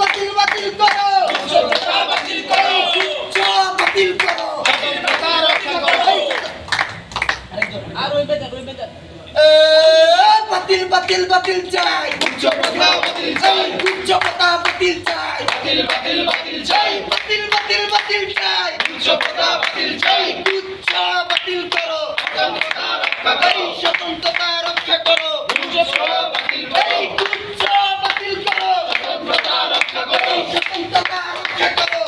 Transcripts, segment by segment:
বাতিল বাতিল করো বাতিল করো বাতিল করো আর ওই বেটা বাতিল বাতিল বাতিল চাই উচ্চ কথা বাতিল চাই উচ্চ কথা বাতিল চাই বাতিল বাতিল বাতিল চাই বাতিল বাতিল বাতিল চাই উচ্চ কথা বাতিল চাই উচ্চ বাতিল করো স্বতন্ত্রতা রক্ষা করো উচ্চ বাতিল করো উচ্চ বাতিল করো স্বতন্ত্রতা রক্ষা করো স্বতন্ত্রতা রক্ষা করো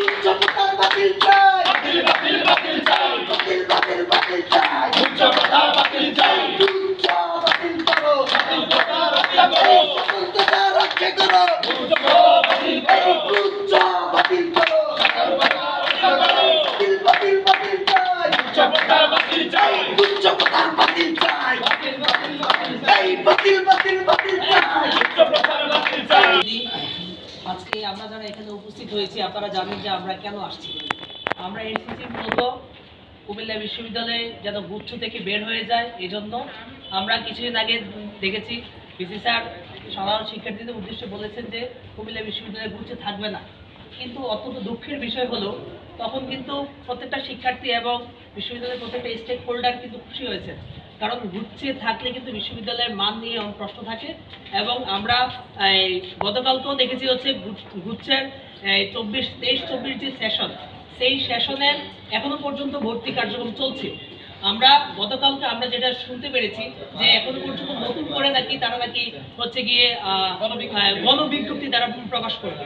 উচ্চ কথা বাতিল চাই বাতিল বাতিল বাতিল চাই বাতিল বাতিল বাতিল চাই উচ্চ কথা বাতিল চাই উচ্চ বাতিল করো স্বতন্ত্রতা রক্ষা করো স্বতন্ত্রতা রক্ষা করো উচ্চ বাতিল করো উচ্চ বাতিল করো স্বতন্ত্রতা রক্ষা করো বাতিল বাতিল বাতিল চাই উচ্চ কথা বাতিল চাই উচ্চ কথা বাতিল চাই বাতিল বাতিল বাতিল চাই বাতিল বাতিল বাতিল চাই উচ্চ কথা বাতিল চাই। আজকে আমরা যারা এখানে উপস্থিত হয়েছি আপনারা জানেন যে আমরা কেন আসছি। আমরা এসেছি মূলত কুমিল্লা বিশ্ববিদ্যালয়ে যেন গুচ্ছ থেকে বের হয়ে যায়, এই জন্য আমরা কিছুদিন আগে দেখেছি পিসি স্যার সাধারণ শিক্ষার্থীদের উদ্দেশ্যে বলেছেন যে কুমিল্লা বিশ্ববিদ্যালয়ে গুচ্ছে থাকবে না। কিন্তু অত্যন্ত দুঃখের বিষয় হলো তখন কিন্তু প্রত্যেকটা শিক্ষার্থী এবং বিশ্ববিদ্যালয়ের প্রত্যেকটা স্টেক হোল্ডার কিন্তু খুশি হয়েছে, কারণ গুচ্ছে থাকলে কিন্তু বিশ্ববিদ্যালয়ের মান নিয়ে প্রশ্ন থাকে। এবং আমরা গতকালকেও দেখেছি হচ্ছে গুচ্ছের 23-24 যে সেশন, সেই সেশনের এখনো পর্যন্ত ভর্তি কার্যক্রম চলছে। আমরা গতকালকে আমরা যেটা শুনতে পেরেছি যে এখনো পর্যন্ত নতুন করে নাকি তারা নাকি হচ্ছে গিয়ে গণবিজ্ঞপ্তি দ্বারা প্রকাশ করবে।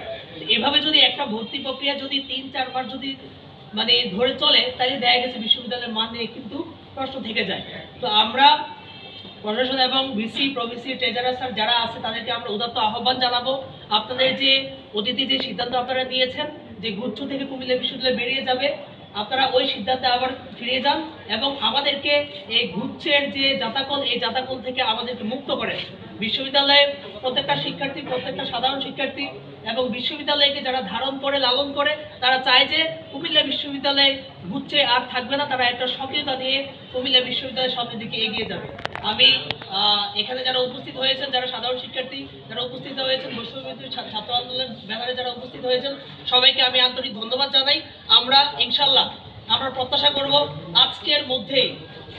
এভাবে যদি একটা ভর্তি প্রক্রিয়া যদি 3-4 বার যদি মানে ধরে চলে তাহলে দেখা গেছে বিশ্ববিদ্যালয়ের মান নিয়ে কিন্তু প্রশ্ন থেকে যায়। তো আমরা প্রশাসন এবং ভিসি প্রভিসি ট্রেজারার স্যার যারা আছে তাদেরকে আমরা উদাত্ত আহ্বান জানাবো, আপনাদের যে অতীতে যে সিদ্ধান্ত আপনারা নিয়েছেন যে গুচ্ছ থেকে কুমিল্লা বিশ্ববিদ্যালয় বেরিয়ে যাবে, আপনারা ওই সিদ্ধান্তে আবার ফিরে যান এবং আমাদেরকে এই গুচ্ছের যে জাতাকল, এই জাতাকল থেকে আমাদেরকে মুক্ত করেন। বিশ্ববিদ্যালয়ে প্রত্যেকটা শিক্ষার্থী, প্রত্যেকটা সাধারণ শিক্ষার্থী এবং বিশ্ববিদ্যালয়কে যারা ধারণ করে লালন করে তারা চায় যে কুমিল্লা বিশ্ববিদ্যালয়ে গুচ্ছে আর থাকবে না, তারা একটা সক্রিয়তা নিয়ে কুমিল্লা বিশ্ববিদ্যালয়ের সামনের দিকে এগিয়ে যাবে। আমি এখানে যারা উপস্থিত হয়েছেন, যারা সাধারণ শিক্ষার্থী যারা উপস্থিত হয়েছেন, বৈষম্যবিরোধী ছাত্র আন্দোলনের ব্যানারে যারা উপস্থিত হয়েছেন, সবাইকে আমি আন্তরিক ধন্যবাদ জানাই। আমরা ইনশাল্লাহ আমরা প্রত্যাশা করব আজকের মধ্যেই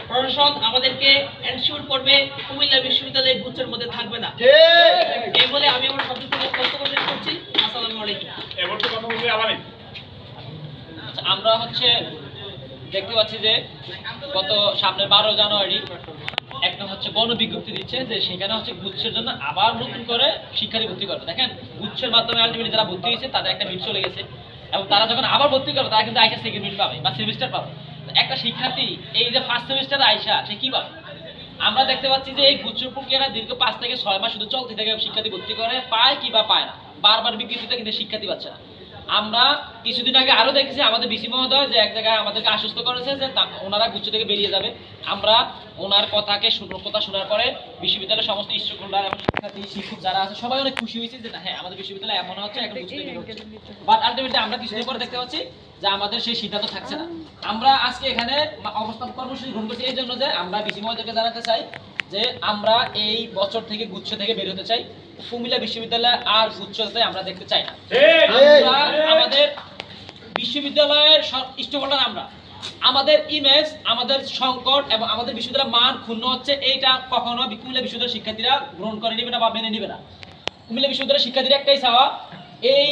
প্রশাসন আমাদেরকে এনশিওর করবে কুমিল্লা বিশ্ববিদ্যালয় গুচ্ছের মধ্যে থাকবে না। এই বলে আমি আমার শব্দ বক্তব্য শেষ করছি। আসসালামু আলাইকুম। আমরা দেখতে পাচ্ছি যে গত সামনের 12 জানুয়ারি একটা গণবিজ্ঞপ্তি দিচ্ছে যে সেখানে গুচ্ছের জন্য আবার নতুন করে শিক্ষার্থী ভর্তি করবে। দেখেন, গুচ্ছের মাধ্যমে আলটিমেটলি যারা ভর্তি হয়েছে তাদের একটা মিট চলে গেছে এবং তারা যখন আবার ভর্তি করবে তারা কিন্তু আইসা সেকেন্ড মিট পাবে বা সেমিস্টার পাবে। একটা শিক্ষার্থী এই যে ফার্স্ট সেমিস্টারে আইসা সে কি পাবে? আমরা দেখতে পাচ্ছি যে এই গুচ্ছ প্রক্রিয়াটা দীর্ঘ 5 থেকে 6 মাস শুধু চলতে থাকে, শিক্ষার্থী ভর্তি করে পায় কি বা পায় না, বারবার বিজ্ঞপ্তিতে কিন্তু শিক্ষার্থী পাচ্ছে না। আমরা কিছুদিন আগে আরো দেখেছি আমাদের বিসি মহোদয় যে এক জায়গায় আমাদেরকে আশ্বস্ত করেছে যে ওনারা গুচ্ছ থেকে বেরিয়ে যাবে। আমরা ওনার কথা শোনার পরে বিশ্ববিদ্যালয়ের সমস্ত স্টক হোল্ডার এবং শিক্ষার্থী শিক্ষক যারা আছে সবাই অনেক খুশি হয়েছে যে হ্যাঁ আমাদের বিশ্ববিদ্যালয় এমন হচ্ছে এখন গুচ্ছ থেকে বের হচ্ছে। বাট আলটিমেটলি আমরা কিছুদিন পরে দেখতে পাচ্ছি যে আমাদের সেই সিদ্ধান্ত থাকছে না। আমরা আজকে এখানে অবস্থান কর্মসূচি গ্রহণ করছি এই জন্য যে আমরা বিসি মহোদয়কে জানাতে চাই যে আমরা এই বছর থেকে গুচ্ছ থেকে বের হতে চাই। কুমিল্লা বিশ্ববিদ্যালয় আর গুচ্ছতে আমরা দেখতে চাই না। আমরা আমাদের বিশ্ববিদ্যালয়ের স্টক হোল্ডার, আমরা আমাদের ইমেজ, আমাদের সংকট এবং আমাদের বিশ্ববিদ্যালয়ের মান ক্ষুণ্ণ হচ্ছে, এইটা কখনো কুমিল্লা বিশ্ববিদ্যালয়ের শিক্ষার্থীরা গ্রহণ করে নেবে না বা মেনে নেবে না। কুমিল্লা বিশ্ববিদ্যালয়ের শিক্ষার্থীরা একটাই চাওয়া, এই